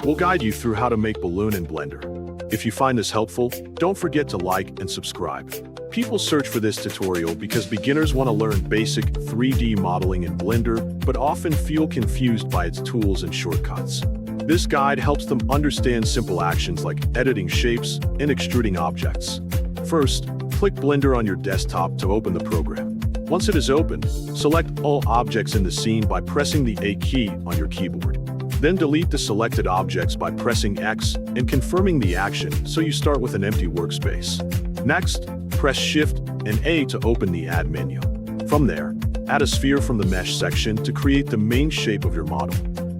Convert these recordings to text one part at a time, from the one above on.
We'll guide you through how to make balloon in Blender. If you find this helpful, don't forget to like and subscribe. People search for this tutorial because beginners want to learn basic 3D modeling in Blender, but often feel confused by its tools and shortcuts. This guide helps them understand simple actions like editing shapes and extruding objects. First, click Blender on your desktop to open the program. Once it is opened, select all objects in the scene by pressing the A key on your keyboard. Then delete the selected objects by pressing X and confirming the action so you start with an empty workspace. Next, press Shift and A to open the Add menu. From there, add a sphere from the Mesh section to create the main shape of your model.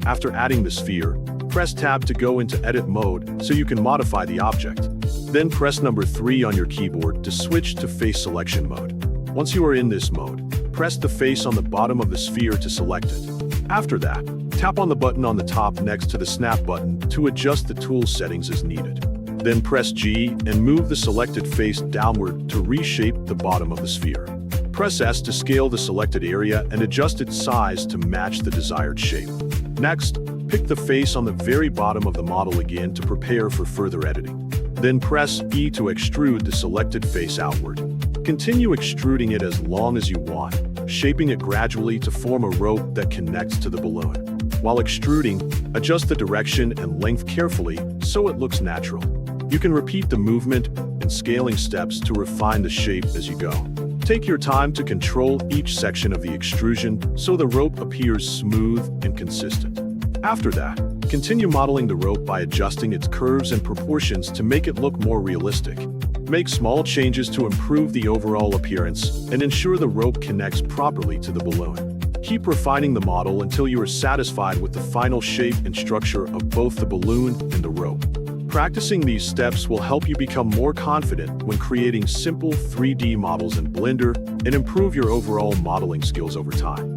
After adding the sphere, press Tab to go into Edit mode so you can modify the object. Then press number 3 on your keyboard to switch to Face Selection mode. Once you are in this mode, press the face on the bottom of the sphere to select it. After that, tap on the button on the top next to the Snap button to adjust the tool settings as needed. Then press G and move the selected face downward to reshape the bottom of the sphere. Press S to scale the selected area and adjust its size to match the desired shape. Next, pick the face on the very bottom of the model again to prepare for further editing. Then press E to extrude the selected face outward. Continue extruding it as long as you want, shaping it gradually to form a rope that connects to the balloon. While extruding, adjust the direction and length carefully so it looks natural. You can repeat the movement and scaling steps to refine the shape as you go. Take your time to control each section of the extrusion so the rope appears smooth and consistent. After that, continue modeling the rope by adjusting its curves and proportions to make it look more realistic. Make small changes to improve the overall appearance and ensure the rope connects properly to the balloon. Keep refining the model until you are satisfied with the final shape and structure of both the balloon and the rope. Practicing these steps will help you become more confident when creating simple 3D models in Blender and improve your overall modeling skills over time.